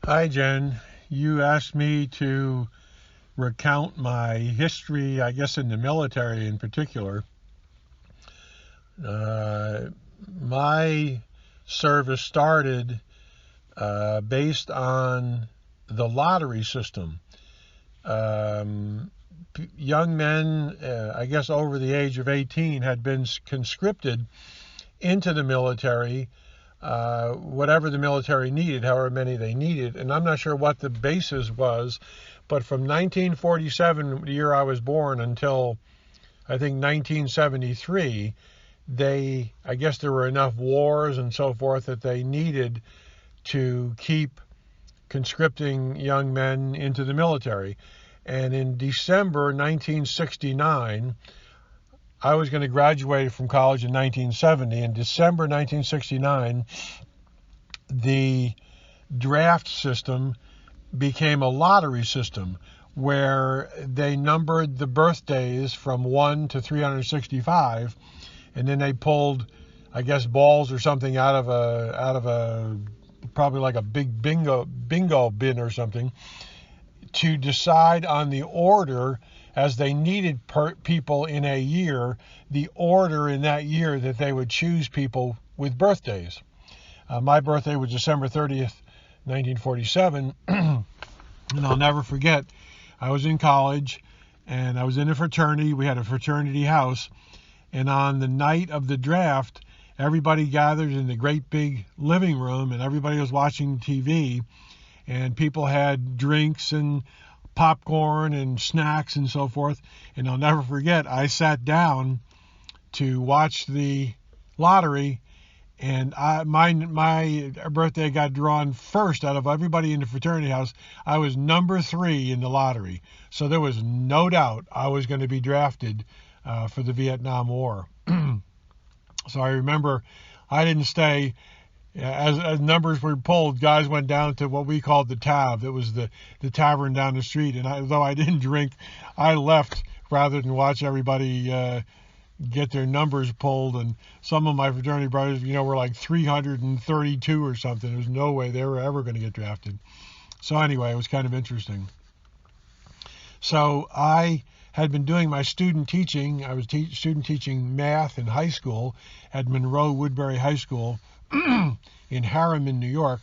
Hi, Jen. You asked me to recount my history, I guess, in the military in particular. Uh, my service started based on the lottery system. Young men, I guess over the age of 18, had been conscripted into the military, whatever the military needed, however many they needed. And I'm not sure what the basis was, but from 1947, the year I was born, until I think 1973, I guess there were enough wars and so forth that they needed to keep conscripting young men into the military. And in December 1969, I was going to graduate from college in 1970. In December 1969, the draft system became a lottery system where they numbered the birthdays from 1 to 365, and then they pulled, I guess, balls or something out of a probably like a big bingo bin or something, to decide on the order, as they needed people in a year, the order in that year that they would choose people with birthdays. My birthday was December 30th, 1947, and I'll never forget, I was in college, and I was in a fraternity. We had a fraternity house, and on the night of the draft, everybody gathered in the great big living room, and everybody was watching TV, and people had drinks and popcorn and snacks and so forth. And I'll never forget, I sat down to watch the lottery, and my birthday got drawn first out of everybody in the fraternity house. I was number 3 in the lottery, so there was no doubt I was going to be drafted for the Vietnam War. So I remember I didn't stay. As numbers were pulled, guys went down to what we called the Tav. It was the tavern down the street. And though I didn't drink, I left rather than watch everybody get their numbers pulled. And some of my fraternity brothers, were like 332 or something. There was no way they were ever going to get drafted. So anyway, it was kind of interesting. So I had been doing my student teaching. I was student teaching math in high school at Monroe Woodbury High School in Harriman, New York,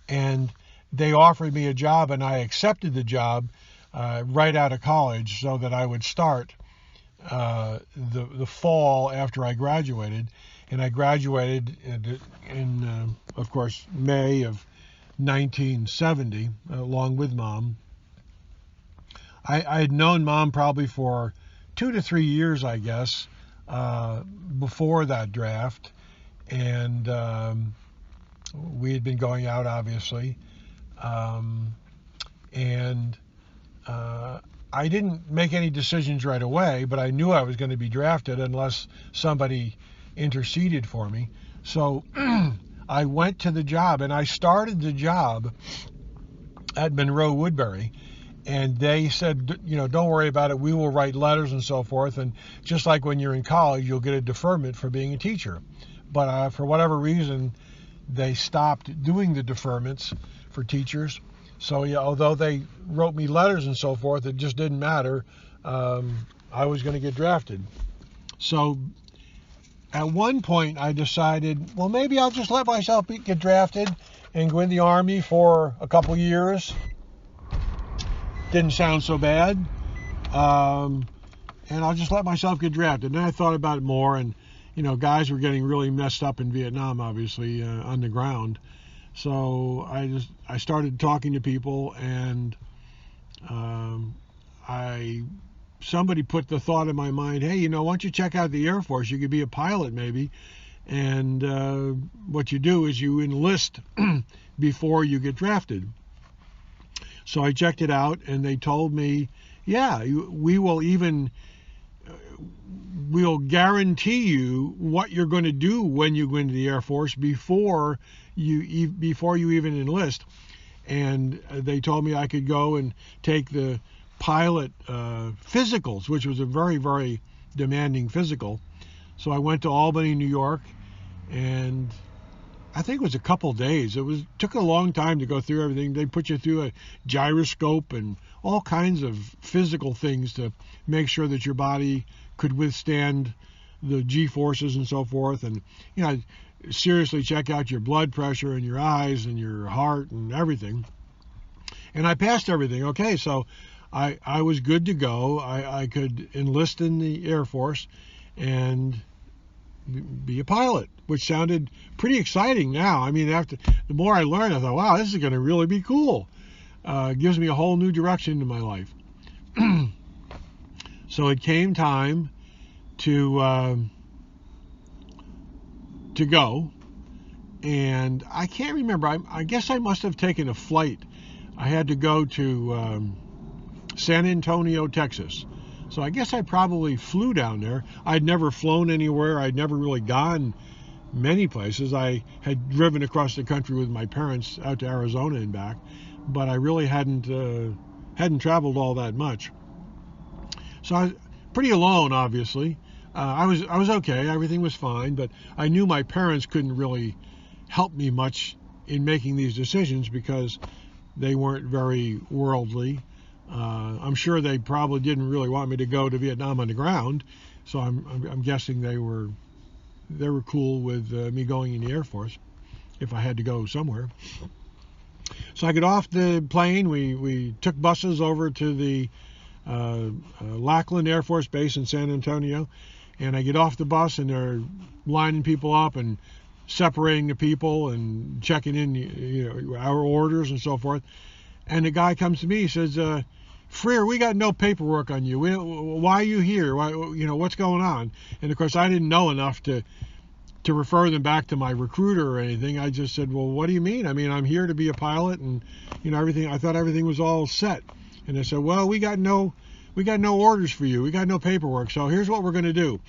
and they offered me a job, and I accepted the job right out of college, so that I would start the fall after I graduated. And I graduated in of course, May of 1970, along with Mom. I had known Mom probably for 2 to 3 years, I guess, before that draft. And we had been going out, obviously. And I didn't make any decisions right away, but I knew I was going to be drafted unless somebody interceded for me. So I went to the job, and I started the job at Monroe Woodbury. And they said, don't worry about it. We will write letters and so forth. And just like when you're in college, you'll get a deferment for being a teacher. But for whatever reason, they stopped doing the deferments for teachers. So although they wrote me letters and so forth, it just didn't matter. I was going to get drafted. So at one point, I decided, well, maybe I'll just let myself get drafted and go in the Army for a couple years. Didn't sound so bad. And I'll just let myself get drafted. And then I thought about it more, and guys were getting really messed up in Vietnam, obviously, on the ground. So I started talking to people, and somebody put the thought in my mind, hey, why don't you check out the Air Force? You could be a pilot maybe. And what you do is you enlist before you get drafted. So I checked it out, and they told me, yeah, we'll guarantee you what you're going to do when you go into the Air Force before you even enlist. And they told me I could go and take the pilot physicals, which was a very, very demanding physical. So I went to Albany, New York, and I think it was a couple days. Took a long time to go through everything. They put you through a gyroscope and all kinds of physical things to make sure that your body could withstand the G-forces and so forth. And, seriously check out your blood pressure and your eyes and your heart and everything. And I passed everything. Okay, so I was good to go. I could enlist in the Air Force and be a pilot, which sounded pretty exciting now. I mean, after the more I learned, I thought, wow, this is going to really be cool. It gives me a whole new direction in my life. So it came time to go, and I can't remember. I guess I must have taken a flight. I had to go to San Antonio, Texas. So I guess I probably flew down there. I'd never flown anywhere. I'd never really gone many places. I had driven across the country with my parents out to Arizona and back, but I really hadn't traveled all that much. So I was pretty alone, obviously. I was okay. Everything was fine, but I knew my parents couldn't really help me much in making these decisions because they weren't very worldly. I'm sure they probably didn't really want me to go to Vietnam on the ground, so I'm guessing they were cool with me going in the Air Force if I had to go somewhere. So I got off the plane. We took buses over to the Lackland Air Force Base in San Antonio, and I get off the bus and they're lining people up and separating the people and checking in our orders and so forth. And the guy comes to me, he says, Freer, we got no paperwork on you. Why are you here? Why, what's going on? And of course, I didn't know enough to refer them back to my recruiter or anything. I just said, well, what do you mean? I mean, I'm here to be a pilot, and everything. I thought everything was all set. And they said, well, we got no orders for you. We got no paperwork. So here's what we're going to do.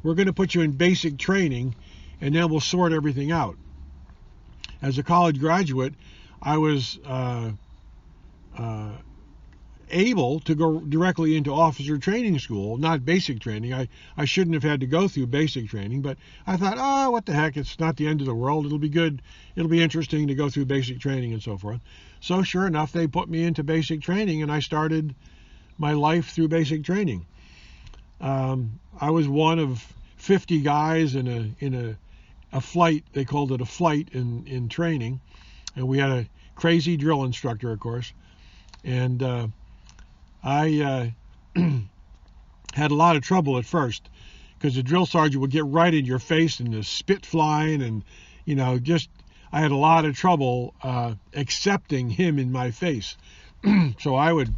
We're going to put you in basic training, and then we'll sort everything out. As a college graduate, I was able to go directly into officer training school, not basic training. I shouldn't have had to go through basic training, but I thought, what the heck, it's not the end of the world. It'll be good. It'll be interesting to go through basic training and so forth. So sure enough, they put me into basic training, and I started my life through basic training. I was one of 50 guys in a flight. They called it a flight in training, and we had a crazy drill instructor, of course. And I had a lot of trouble at first because the drill sergeant would get right in your face and the spit flying, and I had a lot of trouble accepting him in my face. So I would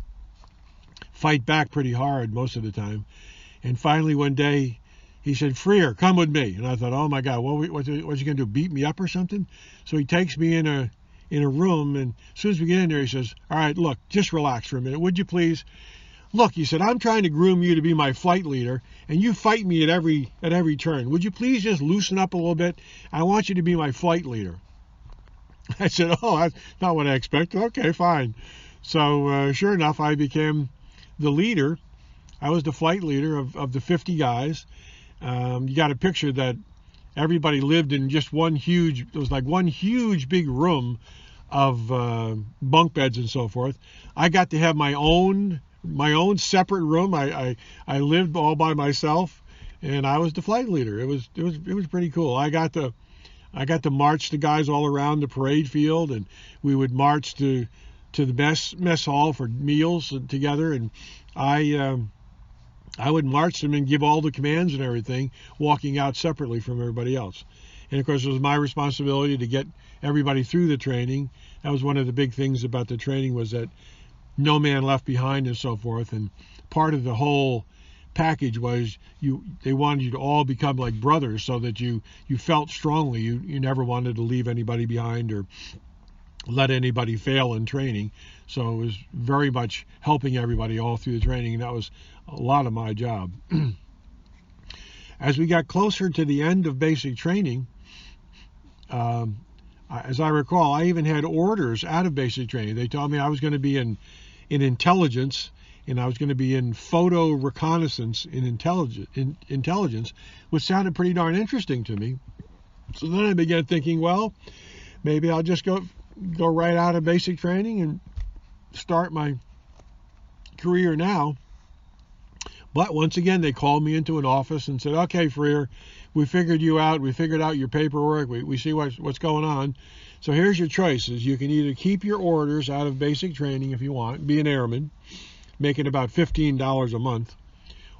fight back pretty hard most of the time. And finally one day he said, Freer, come with me. And I thought, oh my God, what's he going to do, beat me up or something? So he takes me in a room, and as soon as we get in there, he says, all right, look, just relax for a minute, would you please? Look, he said, I'm trying to groom you to be my flight leader, and you fight me at every turn. Would you please just loosen up a little bit? I want you to be my flight leader. I said, oh, that's not what I expected. Okay, fine. So sure enough, I became the leader. I was the flight leader of the 50 guys. You got a picture that everybody lived in just it was like one huge big room of bunk beds and so forth. I got to have my own separate room. I lived all by myself, and I was the flight leader. It was pretty cool. I got to march the guys all around the parade field, and we would march to the mess hall for meals together, and I would march them and give all the commands and everything, walking out separately from everybody else. And of course, it was my responsibility to get everybody through the training. That was one of the big things about the training, was that no man left behind and so forth. And part of the whole package was they wanted you to all become like brothers, so that you felt strongly. You never wanted to leave anybody behind or let anybody fail in training. So it was very much helping everybody all through the training, and that was a lot of my job. As we got closer to the end of basic training, as I recall, I even had orders out of basic training. They told me I was going to be in intelligence, and I was going to be in photo reconnaissance in intelligence, which sounded pretty darn interesting to me. So then I began thinking, well, maybe I'll just go right out of basic training and start my career now. But once again, they called me into an office and said, okay, Freer, we figured you out. We figured out your paperwork. We see what's going on. So here's your choices. You can either keep your orders out of basic training if you want, be an airman, making about $15 a month,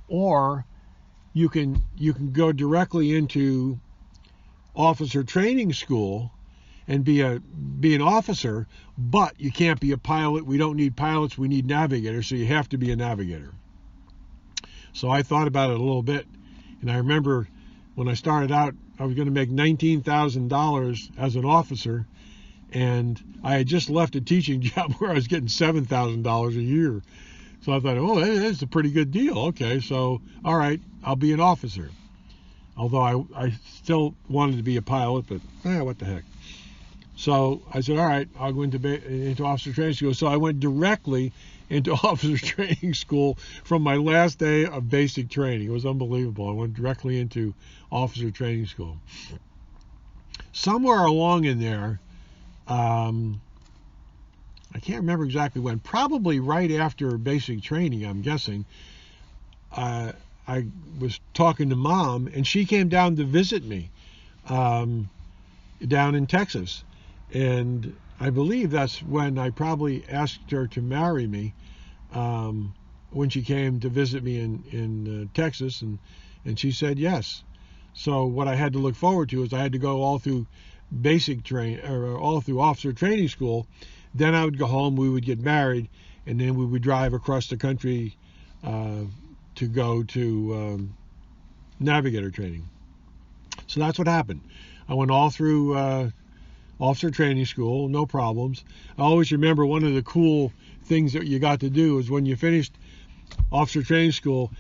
or you can go directly into officer training school and be an officer, but you can't be a pilot. We don't need pilots. We need navigators, so you have to be a navigator. So I thought about it a little bit, and I remember when I started out, I was going to make $19,000 as an officer, and I had just left a teaching job where I was getting $7,000 a year. So I thought, oh, that's a pretty good deal. Okay, so all right, I'll be an officer. Although I still wanted to be a pilot, but what the heck. So I said, all right, I'll go into officer training school. So I went directly into officer training school from my last day of basic training. It was unbelievable. I went directly into officer training school. Somewhere along in there, I can't remember exactly when, probably right after basic training, I'm guessing, I was talking to Mom, and she came down to visit me down in Texas. And I believe that's when I probably asked her to marry me, when she came to visit me in Texas, and she said yes. So what I had to look forward to is I had to go all through all through officer training school. Then I would go home, we would get married, and then we would drive across the country to go to navigator training. So that's what happened. I went all through officer training school, no problems. I always remember one of the cool things that you got to do is when you finished officer training school,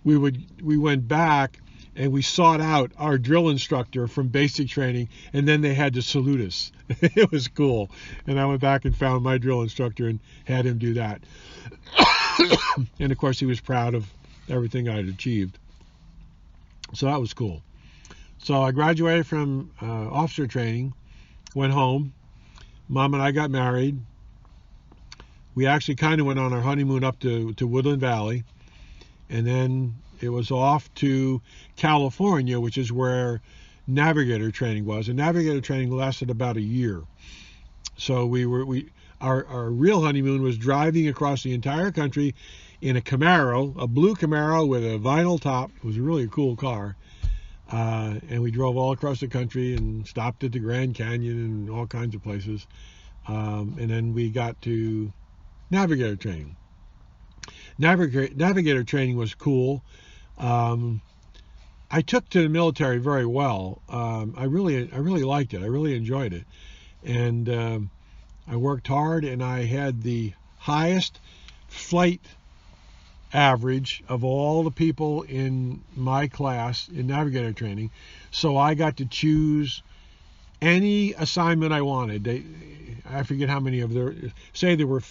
we went back and we sought out our drill instructor from basic training, and then they had to salute us. It was cool. And I went back and found my drill instructor and had him do that. And of course, he was proud of everything I had achieved. So that was cool. So I graduated from officer training, went home. Mom and I got married. We actually kind of went on our honeymoon up to Woodland Valley, and then it was off to California, which is where navigator training was. And navigator training lasted about a year. So our real honeymoon was driving across the entire country in a Camaro, a blue Camaro with a vinyl top. It was really a cool car. And we drove all across the country and stopped at the Grand Canyon and all kinds of places. And then we got to navigator training. Navigator training was cool. I took to the military very well. I really liked it. I really enjoyed it. And I worked hard, and I had the highest flight average of all the people in my class in navigator training. So I got to choose any assignment I wanted. I forget how many of there. Say there were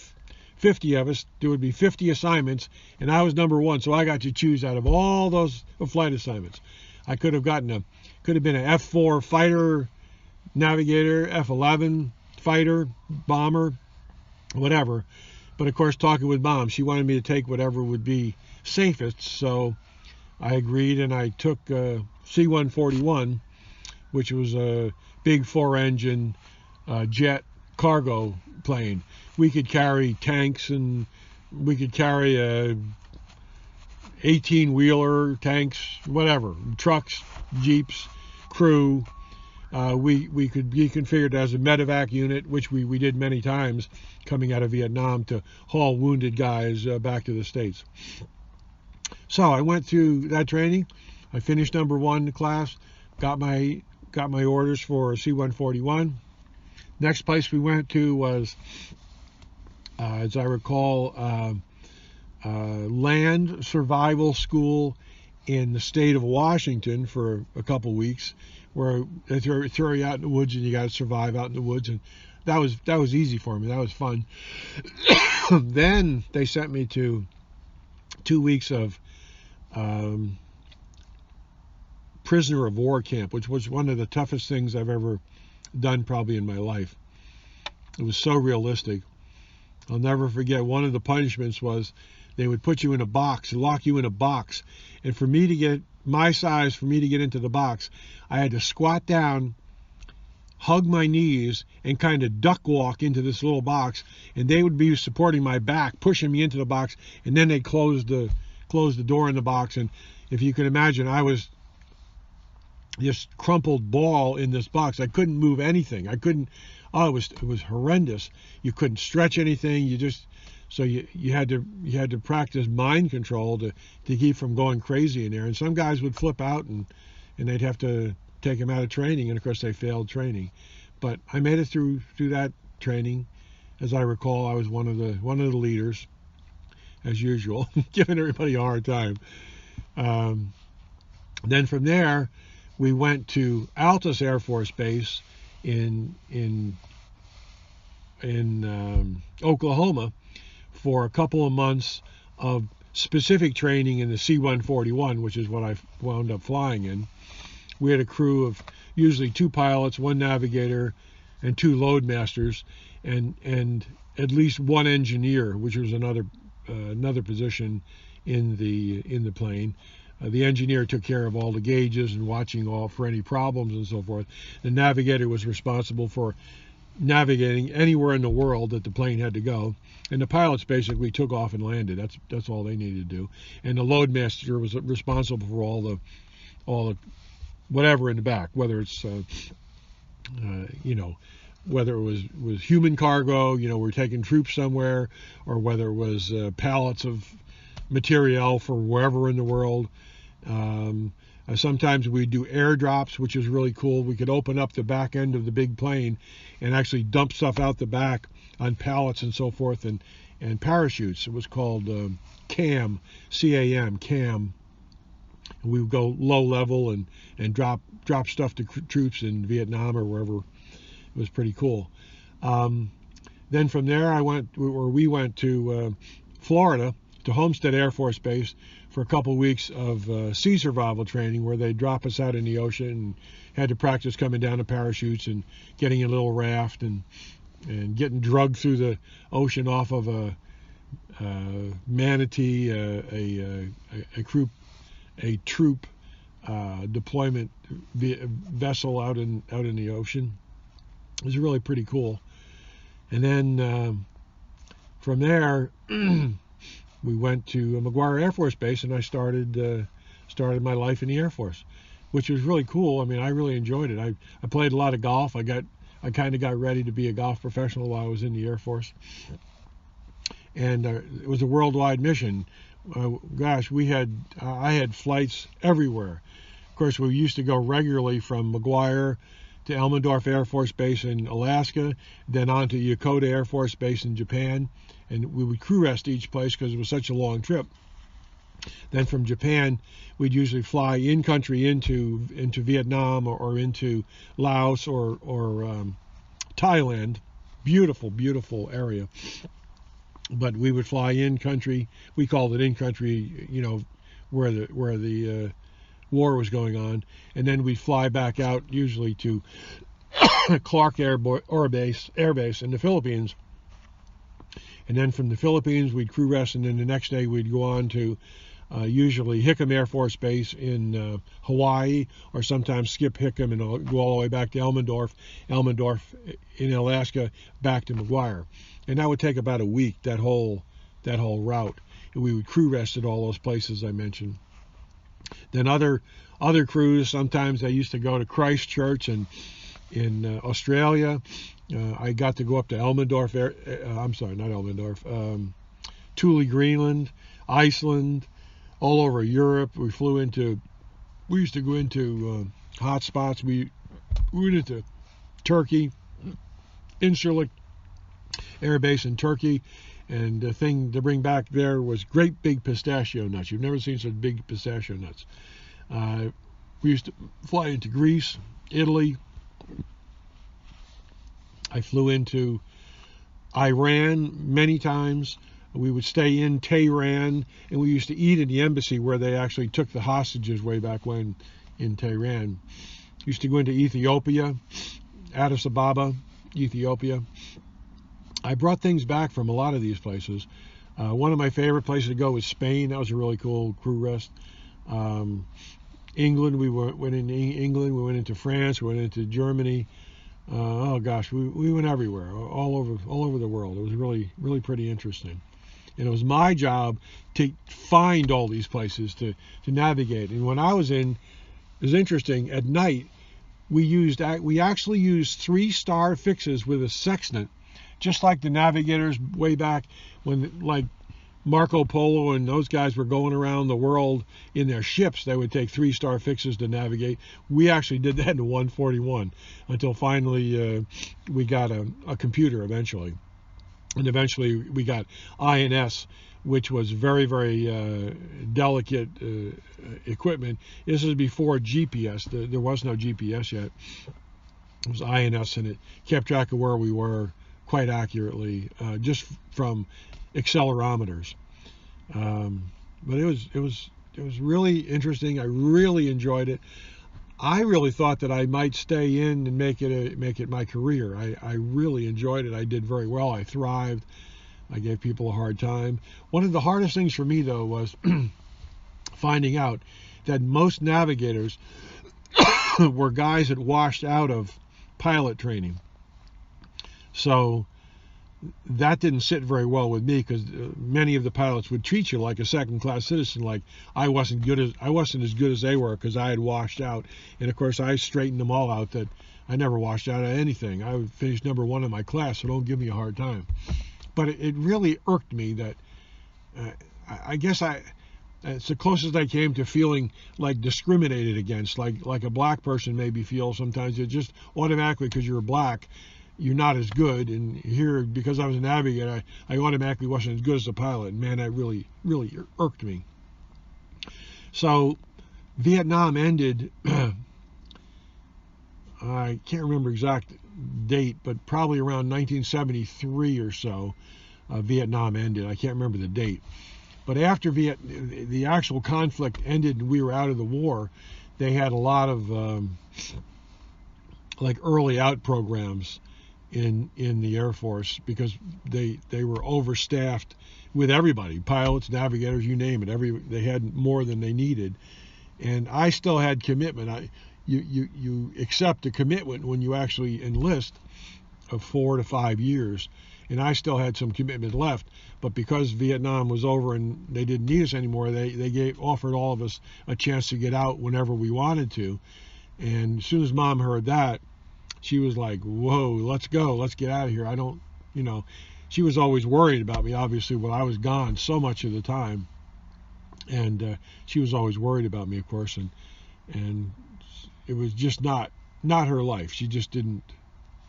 50 of us, there would be 50 assignments, and I was number one, so I got to choose out of all those flight assignments. I could have been an F4 fighter navigator, F11 fighter, bomber, whatever. But of course, talking with Mom, she wanted me to take whatever would be safest, so I agreed, and I took C141, which was a big 4-engine jet cargo plane. We could carry tanks, and we could carry a 18-wheeler, tanks, whatever, trucks, jeeps, crew. We could be configured as a medevac unit, which we did many times coming out of Vietnam to haul wounded guys back to the States. So I went through that training. I finished number one class, got my orders for C141. Next place we went to was, as I recall, land survival school in the state of Washington for a couple weeks, where they throw you out in the woods and you got to survive out in the woods, and that was easy for me. That was fun. Then they sent me to 2 weeks of prisoner of war camp, which was one of the toughest things I've ever done probably in my life. It was so realistic. I'll never forget, one of the punishments was they would put you in a box, lock you in a box. And for me to get my size, for me to get into the box, I had to squat down, hug my knees, and kind of duck walk into this little box. And they would be supporting my back, pushing me into the box, and then they'd close the door in the box. And if you can imagine, I was this crumpled ball in this box. I couldn't move anything. I couldn't. Oh, it was horrendous. You couldn't stretch anything. So you had to practice mind control to keep from going crazy in there. And some guys would flip out and they'd have to take them out of training. And of course they failed training. But I made it through that training. As I recall, I was one of the leaders, as usual, giving everybody a hard time. Then from there, we went to Altus Air Force Base in Oklahoma for a couple of months of specific training in the C141, which is what I wound up flying in. We had a crew of usually 2 pilots, 1 navigator, and 2 loadmasters, and at least 1 engineer, which was another position in the plane. The engineer took care of all the gauges and watching for any problems and so forth. The navigator was responsible for navigating anywhere in the world that the plane had to go. And the pilots basically took off and landed. That's all they needed to do. And the loadmaster was responsible for all the whatever in the back, whether it's whether it was human cargo, we're taking troops somewhere, or whether it was pallets of material for wherever in the world. Sometimes we'd do airdrops, which is really cool. We could open up the back end of the big plane and actually dump stuff out the back on pallets and so forth, and parachutes. It was called CAM, C-A-M, CAM. We would go low level and drop stuff to troops in Vietnam or wherever. It was pretty cool. Then from there we went to Florida, to Homestead Air Force Base, for a couple weeks of sea survival training, where they drop us out in the ocean and had to practice coming down in parachutes and getting in a little raft and getting drugged through the ocean off of a manatee, a troop deployment vessel out in the ocean. It was really pretty cool. And then from there, we went to McGuire Air Force Base, and I started my life in the Air Force, which was really cool. I mean, I really enjoyed it. I played a lot of golf. I kind of got ready to be a golf professional while I was in the Air Force. And it was a worldwide mission. Gosh, I had flights everywhere. Of course, we used to go regularly from McGuire to Elmendorf Air Force Base in Alaska, then on to Yokota Air Force Base in Japan. And we would crew rest each place because it was such a long trip. Then from Japan, we'd usually fly in country into Vietnam or into Laos or Thailand. Beautiful, beautiful area. But we would fly in country. We called it in country, where the war was going on, and then we'd fly back out usually to Clark Air Base in the Philippines. And then from the Philippines, we'd crew rest, and then the next day we'd go on to usually Hickam Air Force Base in Hawaii, or sometimes skip Hickam and go all the way back to Elmendorf in Alaska, back to McGuire. And that would take about a week, that whole route. And we would crew rest at all those places I mentioned. Then other crews, sometimes I used to go to Christchurch and in Australia. I got to go up to Thule, Greenland, Iceland, all over Europe. We used to go into hot spots. We went into Turkey, Incirlik Air Base in Turkey, and the thing to bring back there was great big pistachio nuts. You've never seen such big pistachio nuts. We used to fly into Greece, Italy. I flew into Iran many times. We would stay in Tehran, and we used to eat in the embassy where they actually took the hostages way back when in Tehran. Used to go into Ethiopia, Addis Ababa, Ethiopia. I brought things back from a lot of these places. One of my favorite places to go was Spain. That was a really cool crew rest. England, we went into England. We went into France. We went into Germany. Oh gosh, we went everywhere, all over the world. It was really pretty interesting. And it was my job to find all these places to navigate. And when I was in, it was interesting. At night, we actually used 3-star fixes with a sextant, just like the navigators way back when, like Marco Polo and those guys were going around the world in their ships. They would take 3-star fixes to navigate. We actually did that in 141 until finally we got a computer eventually. And eventually we got INS, which was very delicate equipment. This is before GPS. There was no GPS yet. It was INS, and it kept track of where we were quite accurately, just from accelerometers. But it was really interesting. I really enjoyed it. I really thought that I might stay in and make it my career. I really enjoyed it. I did very well. I thrived. I gave people a hard time. One of the hardest things for me, though, was finding out that most navigators were guys that washed out of pilot training. So that didn't sit very well with me, because many of the pilots would treat you like a second-class citizen, like I wasn't as good as they were because I had washed out. And of course, I straightened them all out that I never washed out of anything. I finished number 1 in my class, so don't give me a hard time. But it really irked me that I guess it's the closest I came to feeling like discriminated against, like a black person maybe feels sometimes. It just automatically, because you're black, you're not as good. And here, because I was a navigator, I automatically wasn't as good as a pilot. Man, that really irked me. So Vietnam ended, I can't remember exact date, but probably around 1973 or so, Vietnam ended. I can't remember the date. But after the actual conflict ended and we were out of the war, they had a lot of like early out programs in the Air Force, because they were overstaffed with everybody, pilots, navigators, you name it. They had more than they needed. And I still had commitment. You accept a commitment when you actually enlist of 4 to 5 years, and I still had some commitment left. But because Vietnam was over and they didn't need us anymore, they offered all of us a chance to get out whenever we wanted to. And as soon as Mom heard that, she was like, whoa, let's go, let's get out of here. I don't, she was always worried about me, obviously, when I was gone so much of the time. And she was always worried about me, of course, and it was just not her life. She just didn't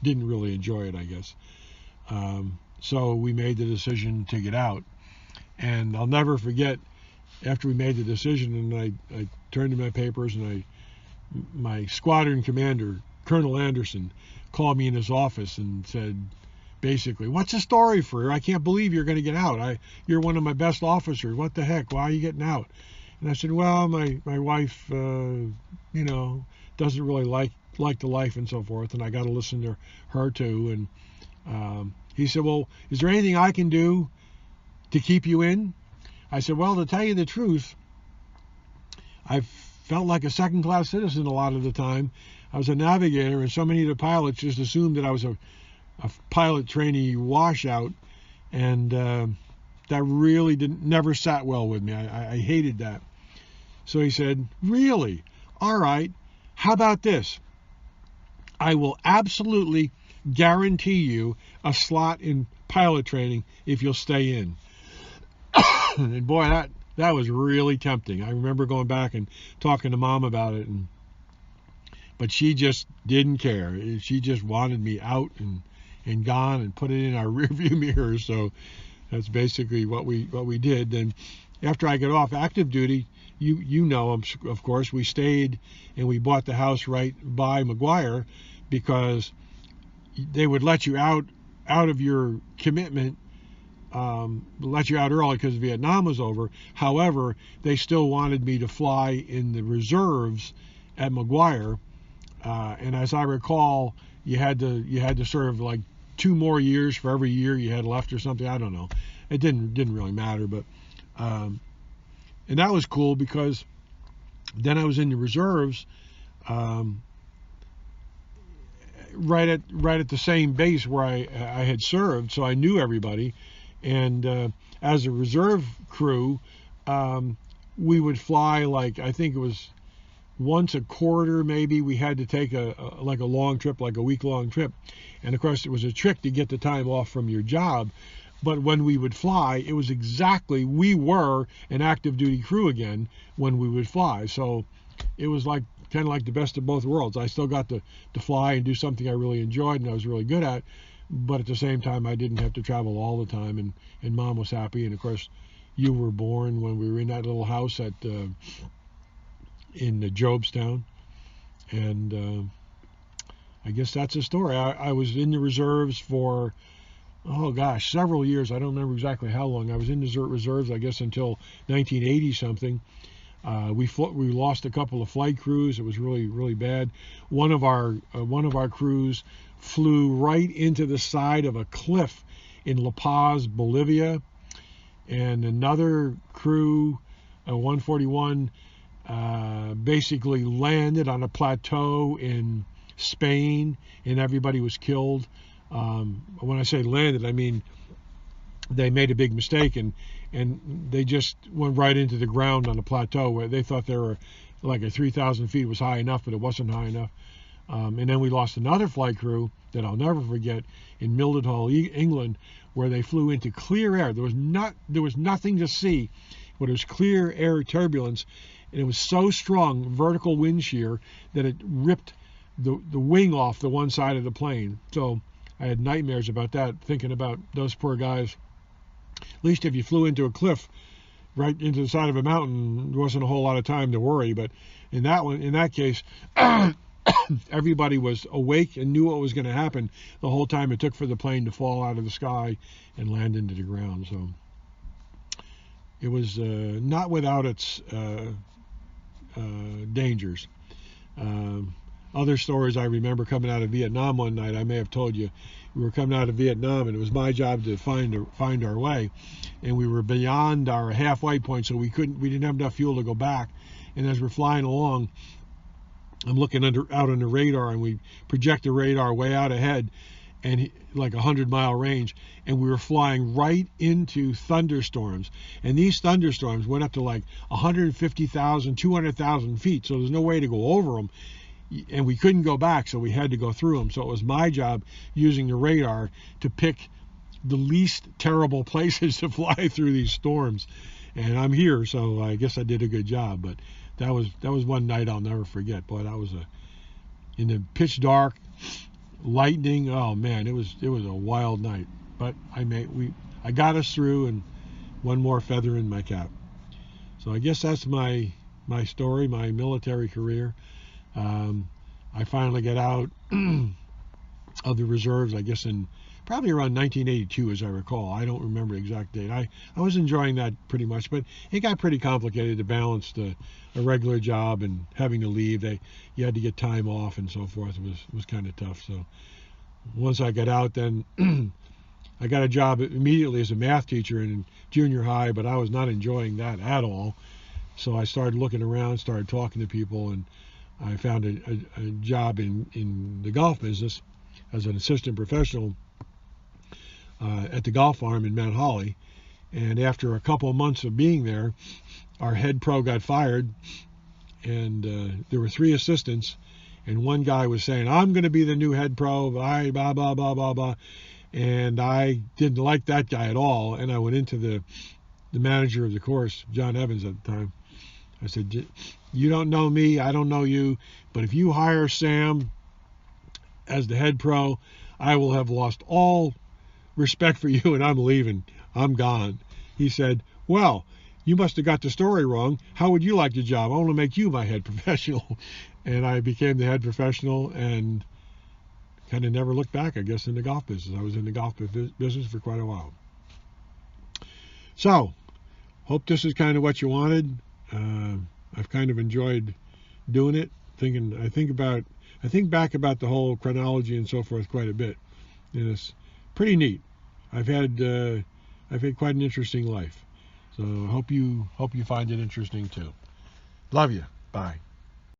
really enjoy it, I guess. So we made the decision to get out. And I'll never forget, after we made the decision, and I turned in my papers, and my squadron commander, Colonel Anderson, called me in his office and said, basically, what's the story, Freer? I can't believe you're going to get out. You're one of my best officers. What the heck? Why are you getting out? And I said, well, my wife, doesn't really like the life and so forth, and I got to listen to her too. And he said, well, is there anything I can do to keep you in? I said, well, to tell you the truth, I've felt like a second-class citizen a lot of the time. I was a navigator, and so many of the pilots just assumed that I was a pilot trainee washout, and that really never sat well with me. I hated that. So he said, really? All right. How about this? I will absolutely guarantee you a slot in pilot training if you'll stay in. And boy, that was really tempting. I remember going back and talking to Mom about it, but she just didn't care. She just wanted me out and gone and put it in our rearview mirror. So that's basically what we did. Then after I got off active duty, of course, we stayed and we bought the house right by McGuire, because they would let you out of your commitment, let you out early because Vietnam was over. However, they still wanted me to fly in the reserves at McGuire, and as I recall, you had to serve like 2 more years for every year you had left or something. I don't know. It didn't really matter, but and that was cool because then I was in the reserves, right at the same base where I had served, so I knew everybody. And as a reserve crew, we would fly, like, I think it was once a quarter maybe. We had to take a long trip, like a week-long trip. And of course, it was a trick to get the time off from your job. But when we would fly, it was exactly, we were an active duty crew again when we would fly. So it was like kind of like the best of both worlds. I still got to fly and do something I really enjoyed and I was really good at, but at the same time I didn't have to travel all the time, and Mom was happy. And of course, you were born when we were in that little house in Jobstown, and I guess that's the story. I was in the reserves for, oh gosh, several years. I don't remember exactly how long. I was in the reserves, I guess, until 1980 something. We lost a couple of flight crews. It was really, really bad. One of our crews flew right into the side of a cliff in La Paz, Bolivia, and another crew, 141, basically landed on a plateau in Spain, and everybody was killed. When I say landed, I mean they made a big mistake and they just went right into the ground on a plateau where they thought they were like a 3,000 feet was high enough, but it wasn't high enough. And then we lost another flight crew that I'll never forget in Mildenhall, England, where they flew into clear air. There was nothing to see, but it was clear air turbulence, and it was so strong, vertical wind shear, that it ripped the wing off the one side of the plane. So I had nightmares about that, thinking about those poor guys. At least if you flew into a cliff right into the side of a mountain, there wasn't a whole lot of time to worry. But in that case, everybody was awake and knew what was going to happen the whole time it took for the plane to fall out of the sky and land into the ground. So it was not without its dangers. Other stories I remember coming out of Vietnam one night, I may have told you, we were coming out of Vietnam and it was my job to find our way, and we were beyond our halfway point, so we didn't have enough fuel to go back. And as we're flying along, I'm looking out on the radar, and we project the radar way out ahead, and like 100-mile range, and we were flying right into thunderstorms. And these thunderstorms went up to like 150,000, 200,000 feet, so there's no way to go over them. And we couldn't go back, so we had to go through them. So it was my job, using the radar, to pick the least terrible places to fly through these storms. And I'm here, so I guess I did a good job. But that was one night I'll never forget. Boy, that was in the pitch dark, lightning. Oh man, it was a wild night. But I got us through, and one more feather in my cap. So I guess that's my story, my military career. I finally got out of the reserves, I guess, in probably around 1982, as I recall. I don't remember the exact date. I was enjoying that pretty much, but it got pretty complicated to balance a regular job and having to leave. You had to get time off and so forth. It was kind of tough. So once I got out, then I got a job immediately as a math teacher in junior high, but I was not enjoying that at all. So I started looking around, started talking to people, and I found a job in the golf business as an assistant professional at the golf farm in Mount Holly. And after a couple of months of being there, our head pro got fired, and there were 3 assistants, and one guy was saying, "I'm going to be the new head pro, blah, blah, blah, blah, blah." And I didn't like that guy at all, and I went into the manager of the course, John Evans at the time. I said, "You don't know me, I don't know you, but if you hire Sam as the head pro, I will have lost all respect for you, and I'm leaving. I'm gone." He said, "Well, you must have got the story wrong. How would you like the job? I want to make you my head professional." And I became the head professional and kind of never looked back, I guess, in the golf business. I was in the golf business for quite a while. So, hope this is kind of what you wanted. I've kind of enjoyed doing it. I think back about the whole chronology and so forth quite a bit, and it's pretty neat. I've had quite an interesting life, so hope you find it interesting too. Love you. Bye.